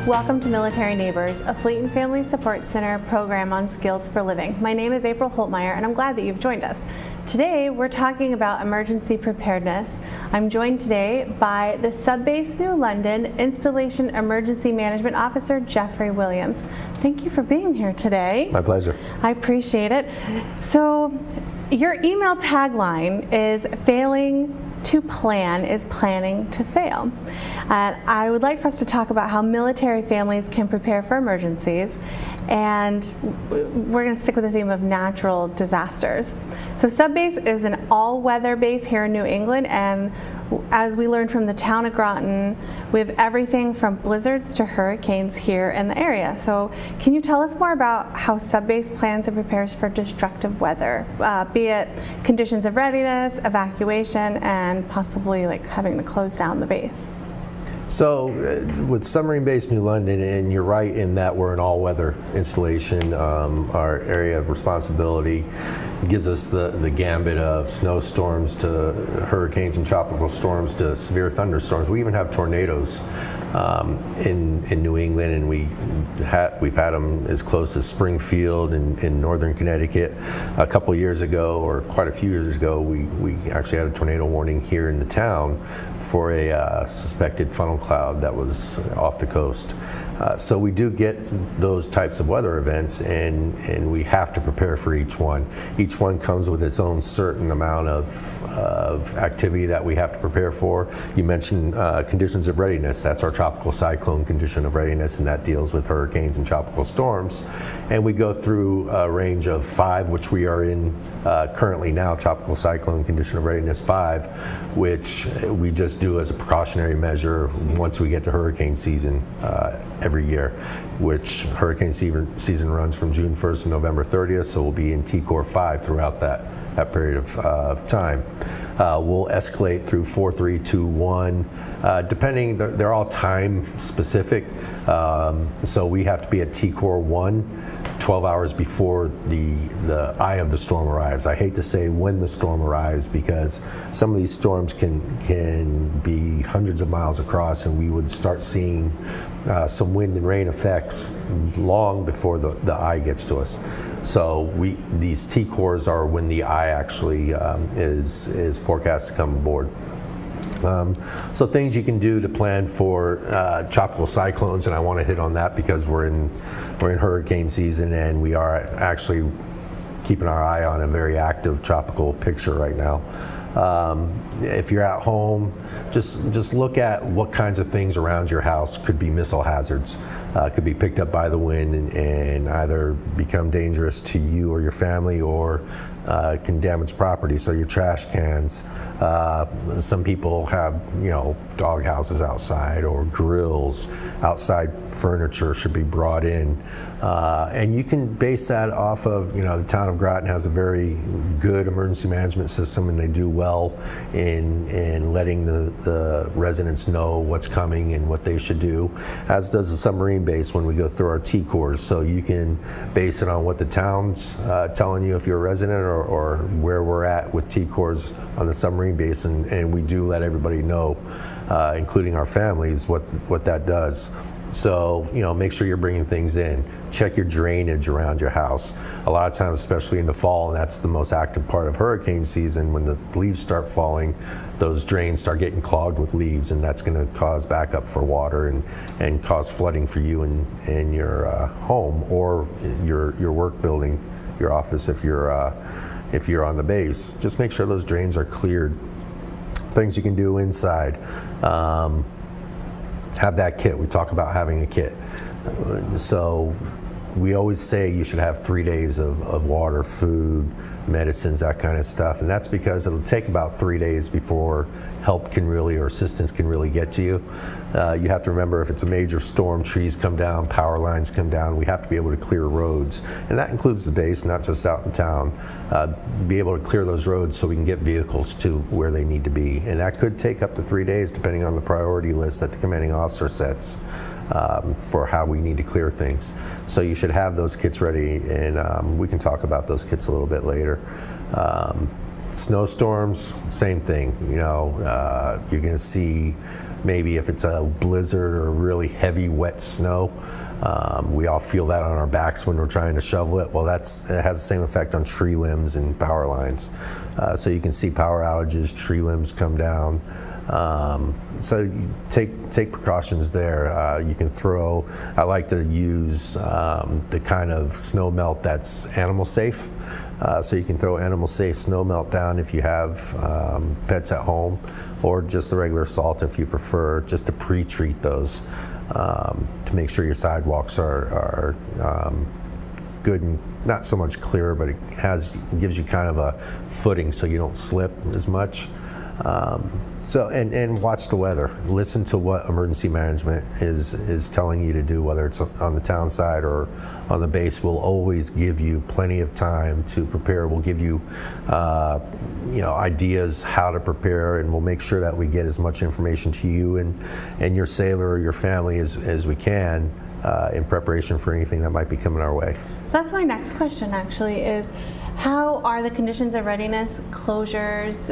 Welcome to Military Neighbors, a Fleet and Family Support Center program on skills for living. My name is April Holtmeyer, and I'm glad that you've joined us. Today, we're talking about emergency preparedness. I'm joined today by the Subbase New London Installation Emergency Management Officer, Jeffrey Williams. Thank you for being here today. My pleasure. I appreciate it. So, your email tagline is failing to plan is planning to fail. I would like for us to talk about how military families can prepare for emergencies, and we're going to stick with the theme of natural disasters. So Subbase is an all-weather base here in New England, and as we learned from the town of Groton, we have everything from blizzards to hurricanes here in the area. So can you tell us more about how Subbase plans and prepares for destructive weather, be it conditions of readiness, evacuation, and possibly like having to close down the base? So with Submarine Base New London, and you're right in that we're an all-weather installation, our area of responsibility gives us the gambit of snowstorms to hurricanes and tropical storms to severe thunderstorms. We even have tornadoes in New England, and we've had them as close as Springfield in northern Connecticut. A couple years ago, or quite a few years ago, we actually had a tornado warning here in the town for a suspected funnel cloud that was off the coast. So we do get those types of weather events, and we have to prepare for each one. Each one comes with its own certain amount of activity that we have to prepare for. You mentioned conditions of readiness. That's our tropical cyclone condition of readiness, and that deals with hurricanes and tropical storms. And we go through a range of 5, which we are in currently now, tropical cyclone condition of readiness 5, which we just do as a precautionary measure once we get to hurricane season every year, which hurricane season runs from June 1st to November 30th, so we'll be in T-Core 5 throughout that period of time. We'll escalate through 4, 3, 2, 1, depending, they're all time specific, so we have to be at T-Core 1 12 hours before the eye of the storm arrives. I hate to say when the storm arrives, because some of these storms can be hundreds of miles across, and we would start seeing some wind and rain effects long before the eye gets to us. So these T-cores are when the eye actually is forecast to come aboard. So things you can do to plan for tropical cyclones, and I want to hit on that because we're in hurricane season, and we are actually keeping our eye on a very active tropical picture right now. If you're at home, just look at what kinds of things around your house could be missile hazards, could be picked up by the wind and either become dangerous to you or your family, or can damage property. So your trash cans, some people have, dog houses outside, or grills, outside furniture should be brought in. And you can base that off of, the town of Groton has a very good emergency management system, and they do well in letting the residents know what's coming and what they should do, as does the submarine base when we go through our T-cores. So you can base it on what the town's telling you if you're a resident, or where we're at with T-cores on the submarine base, and we do let everybody know, including our families, what that does. So, make sure you're bringing things in. Check your drainage around your house. A lot of times, especially in the fall, and that's the most active part of hurricane season, when the leaves start falling, those drains start getting clogged with leaves, and that's going to cause backup for water and cause flooding for you in your home, or your work building, your office if you're on the base. Just make sure those drains are cleared. Things you can do inside. Have that kit. We talk about having a kit. So we always say you should have 3 days of water, food, medicines, that kind of stuff. And that's because it'll take about 3 days before help can really, or assistance can really get to you. You have to remember, if it's a major storm, trees come down, power lines come down, we have to be able to clear roads. And that includes the base, not just out in town. Be able to clear those roads so we can get vehicles to where they need to be. And that could take up to 3 days, depending on the priority list that the commanding officer sets for how we need to clear things. So you should have those kits ready, and we can talk about those kits a little bit later. Snowstorms, same thing. You're going to see maybe if it's a blizzard or really heavy wet snow. We all feel that on our backs when we're trying to shovel it. Well, it has the same effect on tree limbs and power lines. So you can see power outages, tree limbs come down. So you take precautions there. You can throw, I like to use the kind of snow melt that's animal safe. So you can throw animal safe snow melt down if you have pets at home, or just the regular salt if you prefer, just to pre-treat those to make sure your sidewalks are good and not so much clearer, but it gives you kind of a footing so you don't slip as much. So and watch the weather. Listen to what emergency management is telling you to do, whether it's on the town side or on the base. We'll always give you plenty of time to prepare. We'll give you, ideas how to prepare, and we'll make sure that we get as much information to you and your sailor or your family as we can in preparation for anything that might be coming our way. So that's my next question, actually, is how are the conditions of readiness, closures,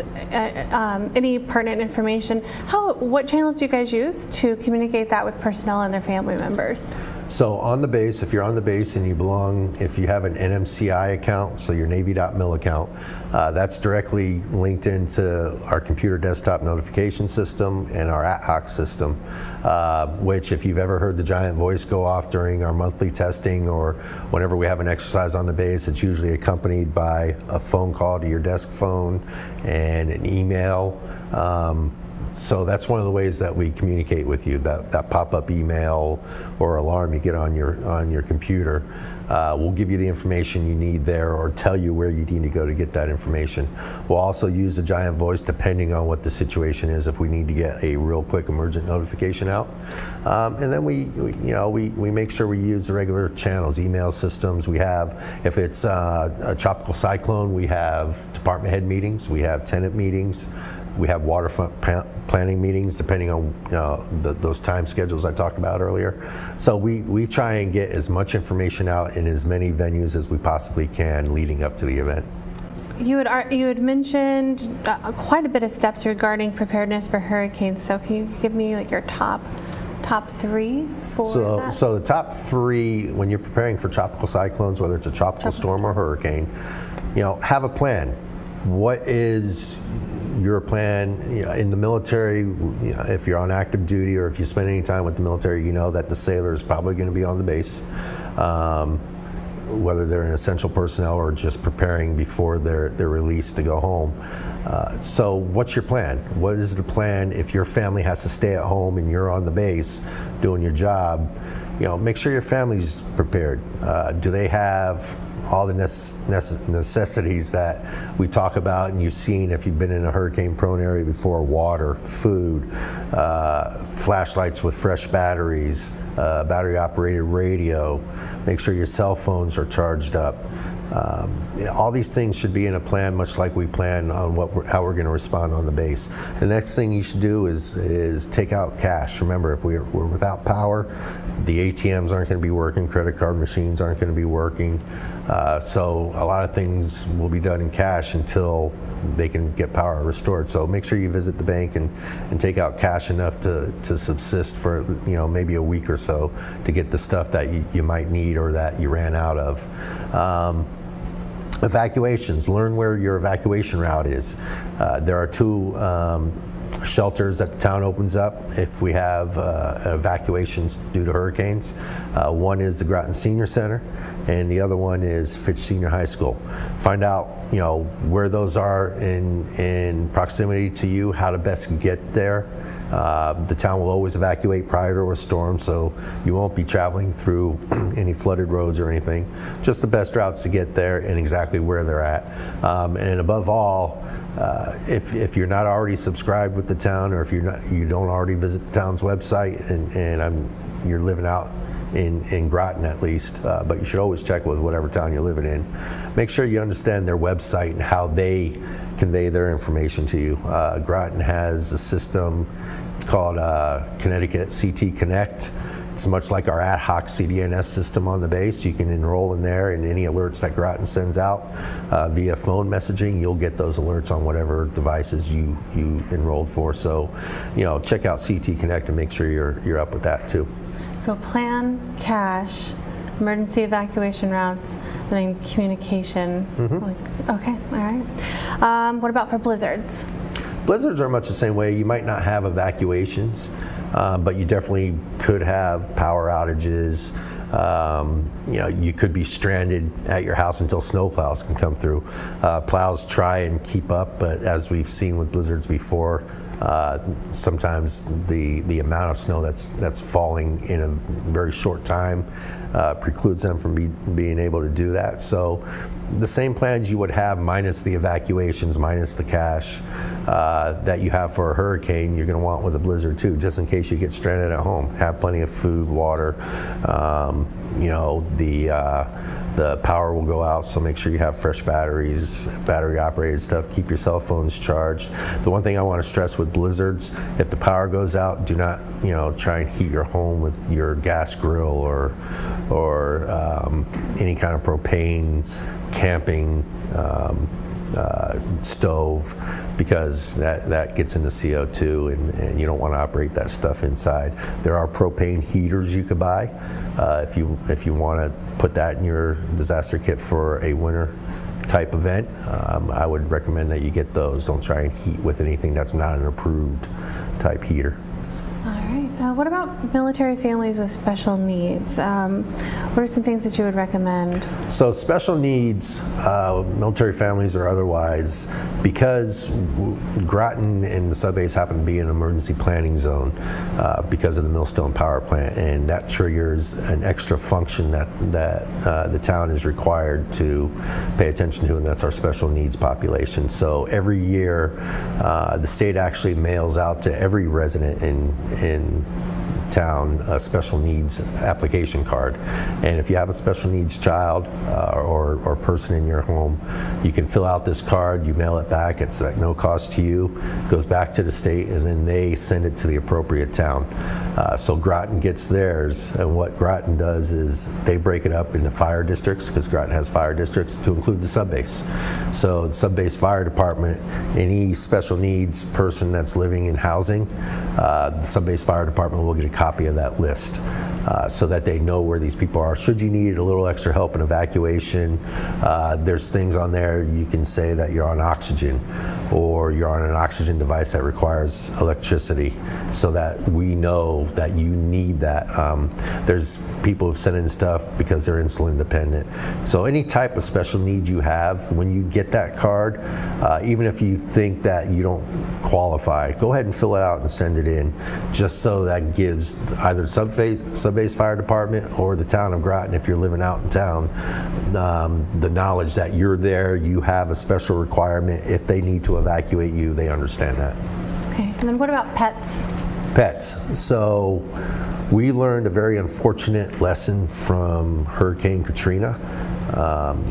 any pertinent information? What channels do you guys use to communicate that with personnel and their family members? So on the base, if you're on the base and if you have an NMCI account, so your Navy.mil account, that's directly linked into our computer desktop notification system and our ad hoc system, which if you've ever heard the giant voice go off during our monthly testing or whenever we have an exercise on the base, it's usually accompanied by a phone call to your desk phone and an email. So that's one of the ways that we communicate with you. That pop-up email or alarm you get on your computer will give you the information you need there, or tell you where you need to go to get that information. We'll also use the giant voice depending on what the situation is, if we need to get a real quick emergent notification out. And then we make sure we use the regular channels, email systems. We have, if it's a tropical cyclone, we have department head meetings, we have tenant meetings. We have waterfront planning meetings depending on those time schedules I talked about earlier. So we try and get as much information out in as many venues as we possibly can leading up to the event. You had mentioned quite a bit of steps regarding preparedness for hurricanes. So can you give me like your top three for that? So the top three, when you're preparing for tropical cyclones, whether it's a tropical storm or hurricane, have a plan. What is your plan? In the military, if you're on active duty or if you spend any time with the military, you know that the sailor is probably going to be on the base, whether they're an essential personnel or just preparing before they're released to go home. So what's your plan? What is the plan if your family has to stay at home and you're on the base doing your job? Make sure your family's prepared. Do they have all the necessities that we talk about and you've seen if you've been in a hurricane-prone area before? Water, food, flashlights with fresh batteries, battery-operated radio. Make sure your cell phones are charged up. All these things should be in a plan, much like we plan on how we're going to respond on the base. The next thing you should do is take out cash. Remember, if we're without power, the ATMs aren't going to be working, credit card machines aren't going to be working. So a lot of things will be done in cash until they can get power restored. So make sure you visit the bank and take out cash enough to subsist for maybe a week or so to get the stuff that you might need or that you ran out of. Evacuations. Learn where your evacuation route is. There are two shelters that the town opens up if we have evacuations due to hurricanes. One is the Groton Senior Center, and the other one is Fitch Senior High School. Find out where those are in proximity to you, how to best get there. The town will always evacuate prior to a storm, so you won't be traveling through any flooded roads or anything. Just the best routes to get there and exactly where they're at. And above all, if you're not already subscribed with the town, or if you don't already visit the town's website, and you're living out in Groton at least, but you should always check with whatever town you're living in. Make sure you understand their website and how they convey their information to you. Groton has a system, it's called Connecticut CT Connect. It's much like our ad hoc CDNS system on the base. You can enroll in there, and any alerts that Groton sends out via phone messaging, you'll get those alerts on whatever devices you enrolled for. So, check out CT Connect and make sure you're up with that too. So plan, cache, emergency evacuation routes, and then communication. Okay, all right. What about for blizzards? Blizzards are much the same way. You might not have evacuations, but you definitely could have power outages. You could be stranded at your house until snow plows can come through. Plows try and keep up, but as we've seen with blizzards before, sometimes the amount of snow that's falling in a very short time precludes them from being able to do that. So the same plans you would have minus the evacuations, minus the cache that you have for a hurricane, you're going to want with a blizzard too, just in case you get stranded at home. Have plenty of food, water. The power will go out, so make sure you have fresh batteries, battery operated stuff. Keep your cell phones charged. The one thing I want to stress with blizzards, if the power goes out, do not try and heat your home with your gas grill or any kind of propane camping stove, because that gets into CO2 and you don't want to operate that stuff inside. There are propane heaters you could buy if you want to put that in your disaster kit for a winter type event. I would recommend that you get those. Don't try and heat with anything that's not an approved type heater. All right. What about military families with special needs? What are some things that you would recommend? So special needs, military families or otherwise, because Groton and the subbase happen to be an emergency planning zone because of the Millstone power plant, and that triggers an extra function that the town is required to pay attention to, and that's our special needs population. So every year, the state actually mails out to every resident in town a special needs application card, and if you have a special needs child or person in your home, you can fill out this card, you mail it back, it's at no cost to you, goes back to the state, and then they send it to the appropriate town. So Groton gets theirs, and what Groton does is they break it up into fire districts, because Groton has fire districts, to include the subbase. So the subbase fire department, any special needs person that's living in housing, the subbase fire department will get a copy of that list so that they know where these people are. Should you need a little extra help in evacuation, there's things on there you can say that you're on oxygen, or you're on an oxygen device that requires electricity, so that we know that you need that. There's people who've sent in stuff because they're insulin dependent. So any type of special need you have, when you get that card, even if you think that you don't qualify, go ahead and fill it out and send it in, just so that gives either subbase fire department or the town of Groton, if you're living out in town, the knowledge that you're there, you have a special requirement. If they need to evacuate you, they understand that. Okay, and then what about pets? Pets. So we learned a very unfortunate lesson from Hurricane Katrina.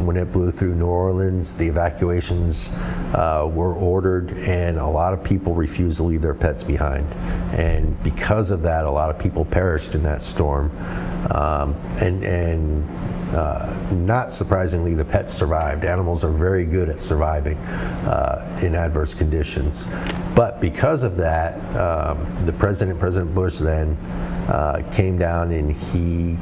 When it blew through New Orleans, the evacuations were ordered, and a lot of people refused to leave their pets behind. And because of that, a lot of people perished in that storm. Not surprisingly, the pets survived. Animals are very good at surviving in adverse conditions. But because of that, President Bush then came down, and he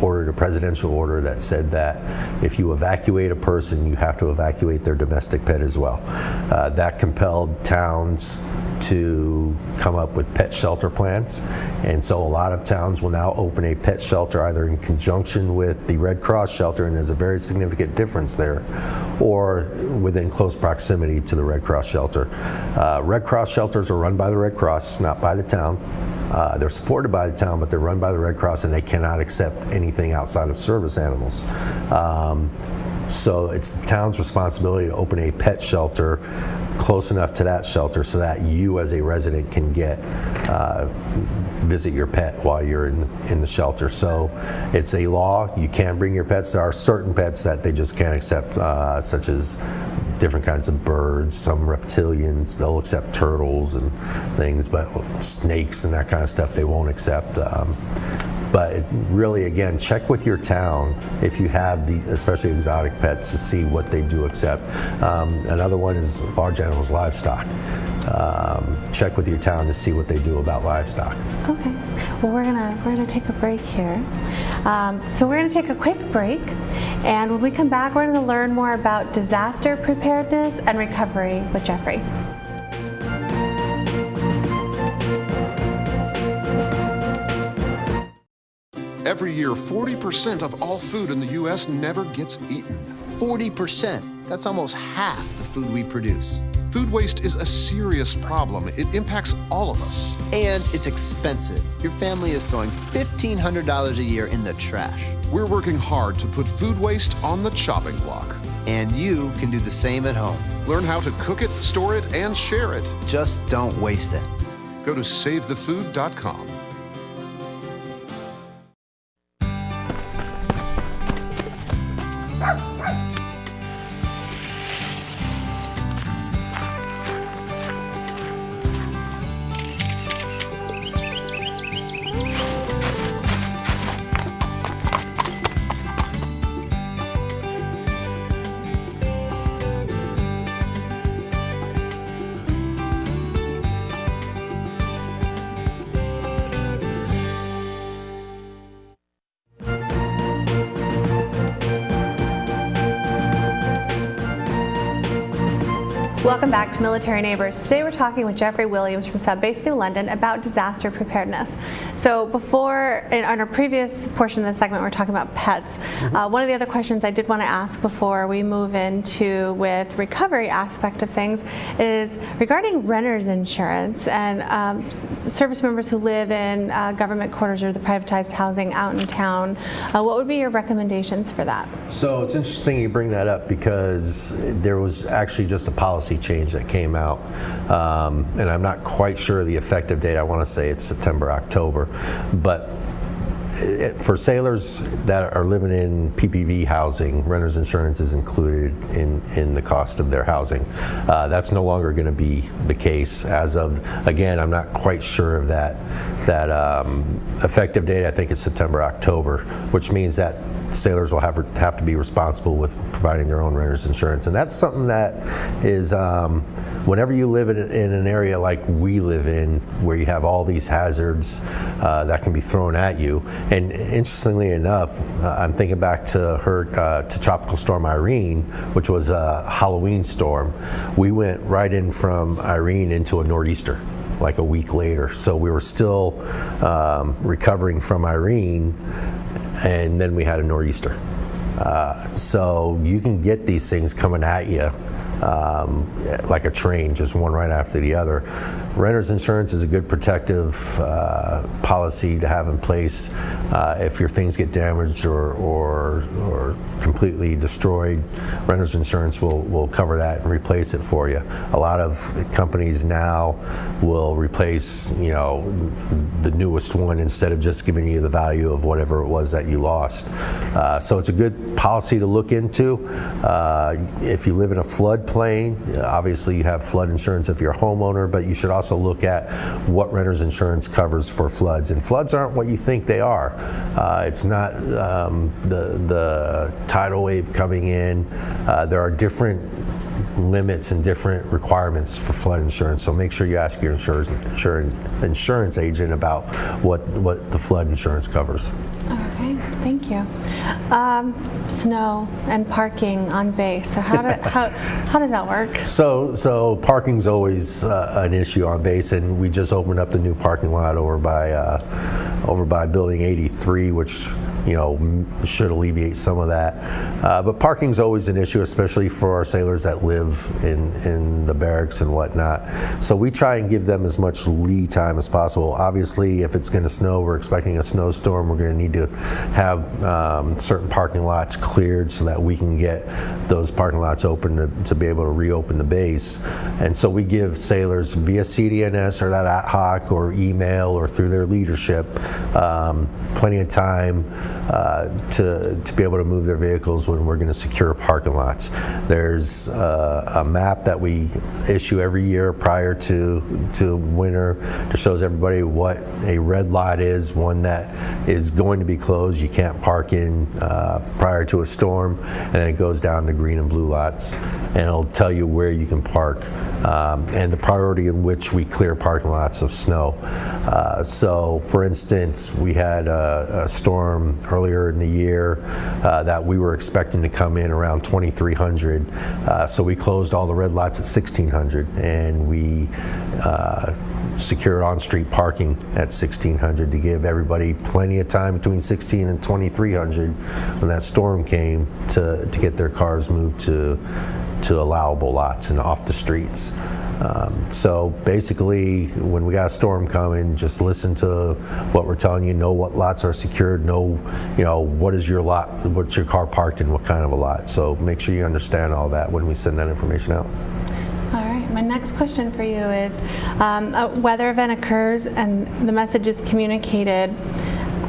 ordered a presidential order that said that if you evacuate a person, you have to evacuate their domestic pet as well. That compelled towns to come up with pet shelter plans, and so a lot of towns will now open a pet shelter either in conjunction with the Red Cross shelter, and there's a very significant difference there, or within close proximity to the Red Cross shelter. Red Cross shelters are run by the Red Cross, not by the town. They're supported by the town, but they're run by the Red Cross, and they cannot accept anything outside of service animals. So it's the town's responsibility to open a pet shelter close enough to that shelter so that you as a resident can visit your pet while you're in the shelter. So it's a law. You can bring your pets. There are certain pets that they just can't accept, such as different kinds of birds, some reptilians. They'll accept turtles and things, but snakes and that kind of stuff they won't accept. But really, again, check with your town if you have especially exotic pets, to see what they do accept. Another one is large animals, livestock. Check with your town to see what they do about livestock. Okay. Well, we're gonna take a break here. So we're gonna take a quick break, and when we come back, we're gonna learn more about disaster preparedness and recovery with Jeffrey. Every year, 40% of all food in the U.S. never gets eaten. 40%. That's almost half the food we produce. Food waste is a serious problem. It impacts all of us. And it's expensive. Your family is throwing $1,500 a year in the trash. We're working hard to put food waste on the chopping block. And you can do the same at home. Learn how to cook it, store it, and share it. Just don't waste it. Go to SaveTheFood.com. Welcome back to Military Neighbors. Today we're talking with Jeffrey Williams from Subbase New London about disaster preparedness. So before, in our previous portion of the segment, we're talking about pets. One of the other questions I did want to ask before we move into with recovery aspect of things is regarding renter's insurance and service members who live in government quarters or the privatized housing out in town. What would be your recommendations for that? So it's interesting you bring that up, because there was actually just a policy change that came out, and I'm not quite sure the effective date. I want to say it's September, October, but for sailors that are living in PPV housing, renter's insurance is included in the cost of their housing. That's no longer going to be the case as of, again, I'm not quite sure of that effective date. I think it's September, October, which means that sailors will have to be responsible with providing their own renter's insurance. And that's something that is, whenever you live in an area like we live in, where you have all these hazards that can be thrown at you. And interestingly enough, I'm thinking back to to Tropical Storm Irene, which was a Halloween storm. We went right in from Irene into a nor'easter like a week later. So we were still recovering from Irene, and then we had a nor'easter. So you can get these things coming at you like a train, just one right after the other. Renter's insurance is a good protective policy to have in place. If your things get damaged or completely destroyed, renter's insurance will cover that and replace it for you. A lot of companies now will replace, the newest one instead of just giving you the value of whatever it was that you lost. So it's a good policy to look into. If you live in a floodplain, obviously you have flood insurance if you're a homeowner, but you should also look at what renter's insurance covers for floods. And floods aren't what you think they are. It's not the tidal wave coming in. There are different limits and different requirements for flood insurance, so make sure you ask your insurance agent about what the flood insurance covers. Okay, thank you. Snow and parking on base. So how does that work? So parking's always an issue on base, and we just opened up the new parking lot over by Building 83, which should alleviate some of that. But parking's always an issue, especially for our sailors that live in the barracks and whatnot. So we try and give them as much lead time as possible. Obviously, if it's going to snow, we're expecting a snowstorm, we're going to need to have have certain parking lots cleared so that we can get those parking lots open to be able to reopen the base. And so we give sailors via CDNS or that ad hoc or email or through their leadership plenty of time to be able to move their vehicles when we're going to secure parking lots. There's a map that we issue every year prior to winter that shows everybody what a red lot is, one that is going to be closed, you can't park in prior to a storm, and then it goes down to green and blue lots, and it'll tell you where you can park and the priority in which we clear parking lots of snow. So for instance, we had a storm earlier in the year that we were expecting to come in around 2300, so we closed all the red lots at 1600, and we secured on-street parking at 1600 to give everybody plenty of time between 16 and 2300 when that storm came to get their cars moved to allowable lots and off the streets. So basically, when we got a storm coming, just listen to what we're telling you, know what lots are secured, know what is your lot, what's your car parked in, what kind of a lot. So make sure you understand all that when we send that information out. All right, my next question for you is, a weather event occurs and the message is communicated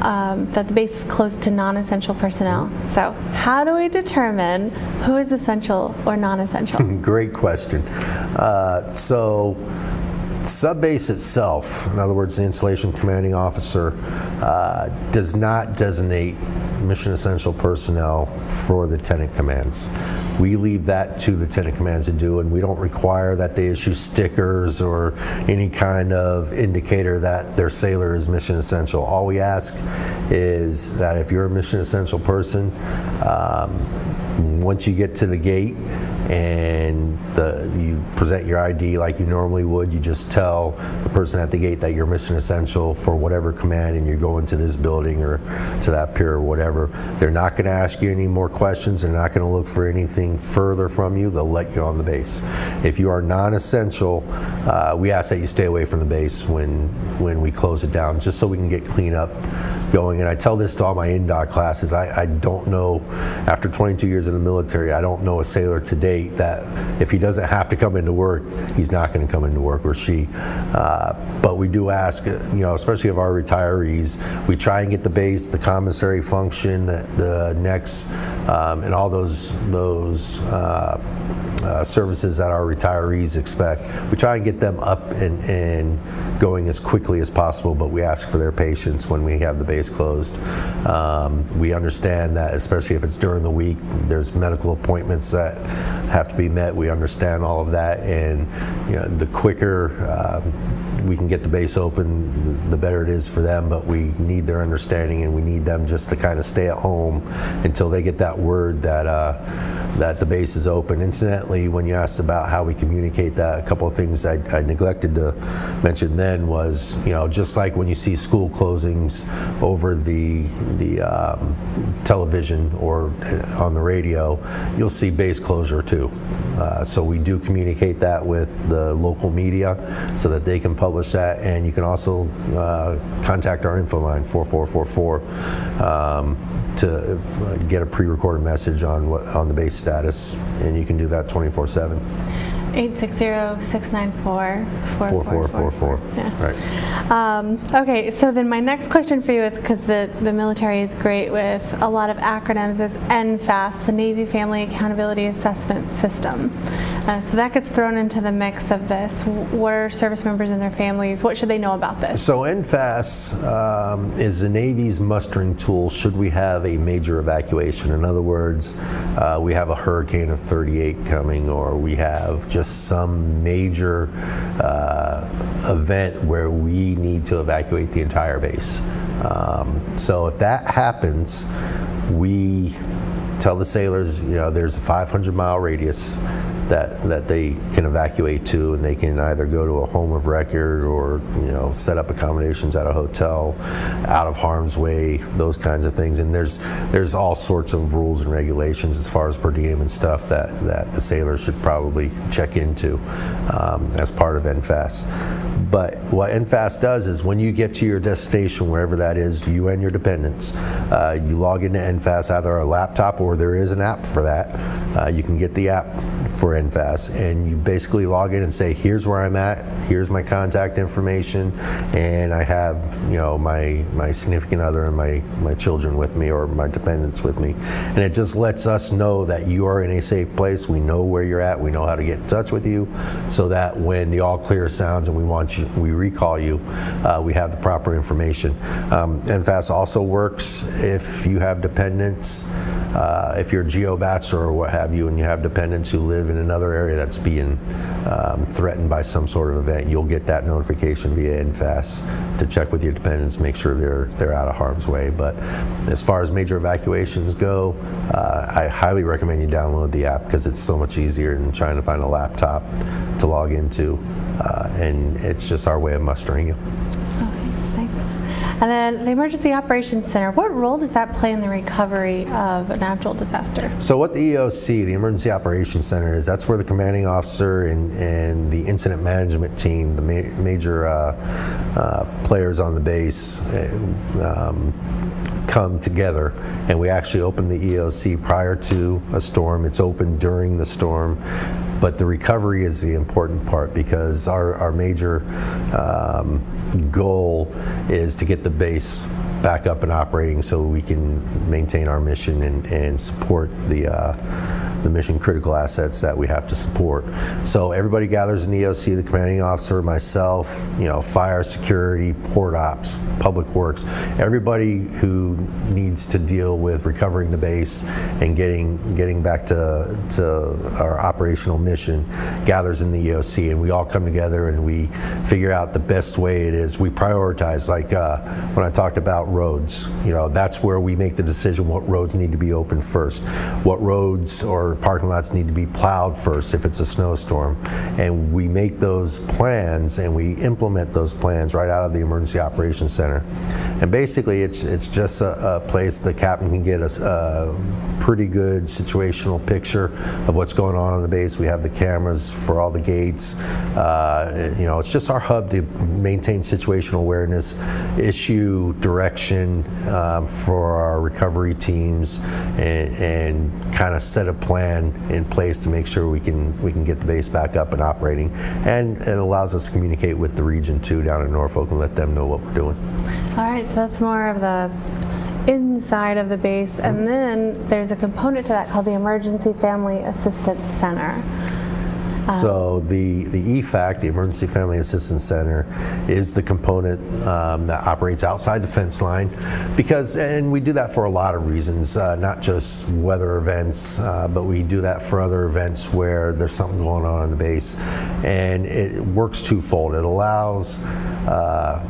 that the base is closed to non-essential personnel. So how do we determine who is essential or non-essential? Great question. So Subbase itself, in other words, the installation commanding officer, does not designate mission essential personnel for the tenant commands. We leave that to the tenant commands to do, and we don't require that they issue stickers or any kind of indicator that their sailor is mission essential. All we ask is that if you're a mission essential person, once you get to the gate and you present your ID like you normally would, you just tell the person at the gate that you're mission essential for whatever command and you're going to this building or to that pier or whatever. They're not going to ask you any more questions. They're not going to look for anything further from you. They'll let you on the base. If you are non-essential, we ask that you stay away from the base when we close it down, just so we can get cleanup going. And I tell this to all my in-dock classes. I don't know, after 22 years in the military, I don't know a sailor to date that if he doesn't have to come into work, he's not going to come into work, or she. But we do ask, especially of our retirees, we try and get the base, the commissary function, the necks, and all those services that our retirees expect. We try and get them up and going as quickly as possible, but we ask for their patience when we have the base closed. We understand that, especially if it's during the week, there's medical appointments that have to be met. We understand all of that, and the quicker we can get the base open, the better it is for them, but we need their understanding, and we need them just to kind of stay at home until they get that word that the base is open. Incidentally, when you asked about how we communicate that, a couple of things I neglected to mention then was, just like when you see school closings over the television or on the radio, you'll see base closure too. So we do communicate that with the local media so that they can publish that, and you can also contact our info line 4444 to get a pre-recorded message on the base status, and you can do that 24/7. 860-694-4444. Yeah. Right. Okay, so then my next question for you is, because the military is great with a lot of acronyms, is NFAS, the Navy Family Accountability Assessment System. So that gets thrown into the mix of this. What are service members and their families? What should they know about this? So NFAS is the Navy's mustering tool should we have a major evacuation. In other words, we have a hurricane of 38 coming, or we have just some major event where we need to evacuate the entire base. So if that happens, we tell the sailors, there's a 500-mile radius that they can evacuate to, and they can either go to a home of record or set up accommodations at a hotel, out of harm's way, those kinds of things. And there's all sorts of rules and regulations as far as per diem and stuff that the sailors should probably check into as part of NFAS. But what NFAS does is when you get to your destination, wherever that is, you and your dependents, you log into NFAS, either a laptop or there is an app for that. You can get the app for NFAS, and you basically log in and say, here's where I'm at, here's my contact information, and I have, you know, my significant other and my children with me, or my dependents with me. And it just lets us know that you are in a safe place. We know where you're at. We know how to get in touch with you, so that when the all clear sounds and we recall you, we have the proper information. NFAS also works if you have dependents, if you're a geo-bachelor or what have you, and you have dependents who live in another area that's being threatened by some sort of event, you'll get that notification via NFAS to check with your dependents, make sure they're out of harm's way. But as far as major evacuations go, I highly recommend you download the app, because it's so much easier than trying to find a laptop to log into, and it's just our way of mustering you. Okay, thanks. And then the Emergency Operations Center, what role does that play in the recovery of a natural disaster? So what the EOC, the Emergency Operations Center, is, that's where the commanding officer and the incident management team, the major players on the base, come together. And we actually open the EOC prior to a storm. It's open during the storm. But the recovery is the important part, because our major goal is to get the base back up and operating so we can maintain our mission and support the mission critical assets that we have to support. So everybody gathers in the EOC, the commanding officer, myself, you know, fire, security, port ops, public works, everybody who needs to deal with recovering the base and getting back to our operational mission gathers in the EOC, and we all come together and we figure out the best way it is. We prioritize, like when I talked about roads, you know, that's where we make the decision what roads need to be open first, what roads or parking lots need to be plowed first if it's a snowstorm, and we make those plans and we implement those plans right out of the Emergency Operations Center. And basically it's just a place the captain can get a pretty good situational picture of what's going on the base. We have the cameras for all the gates. You know, it's just our hub to maintain situational awareness, issue direction for our recovery teams, and kind of set a plan in place to make sure we can get the base back up and operating. And it allows us to communicate with the region too down in Norfolk and let them know what we're doing. All right, so that's more of the inside of the base, and then there's a component to that called the Emergency Family Assistance Center. So the EFAC, the Emergency Family Assistance Center, is the component that operates outside the fence line, and we do that for a lot of reasons, not just weather events, but we do that for other events where there's something going on the base, and it works twofold. It allows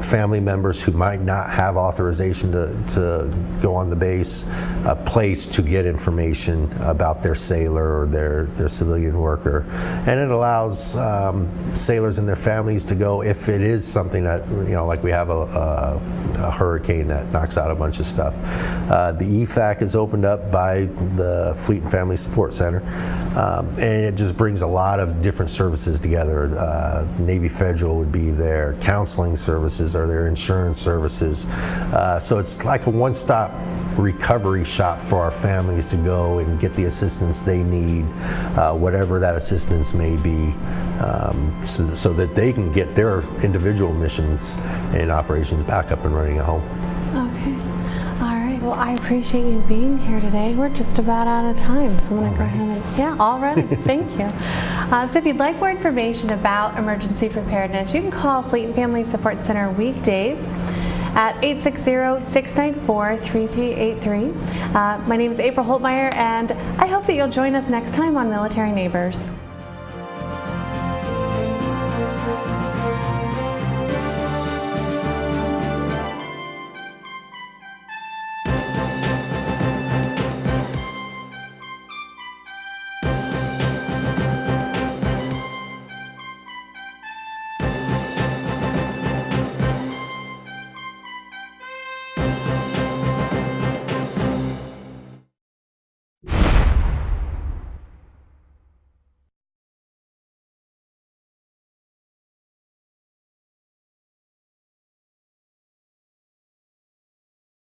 family members who might not have authorization to go on the base a place to get information about their sailor or their civilian worker, and it allows sailors and their families to go if it is something that, you know, like we have a hurricane that knocks out a bunch of stuff. The EFAC is opened up by the Fleet and Family Support Center, and it just brings a lot of different services together. Navy Federal would be there, counseling services are there, insurance services. So it's like a one-stop recovery shop for our families to go and get the assistance they need, whatever that assistance may be, so that they can get their individual missions and operations back up and running at home. Okay. All right. Well, I appreciate you being here today. We're just about out of time, so I'm going to go ahead and, yeah, all right. Thank you. So if you'd like more information about emergency preparedness, you can call Fleet and Family Support Center weekdays at 860-694-3383. My name is April Holtmeyer, and I hope that you'll join us next time on Military Neighbors.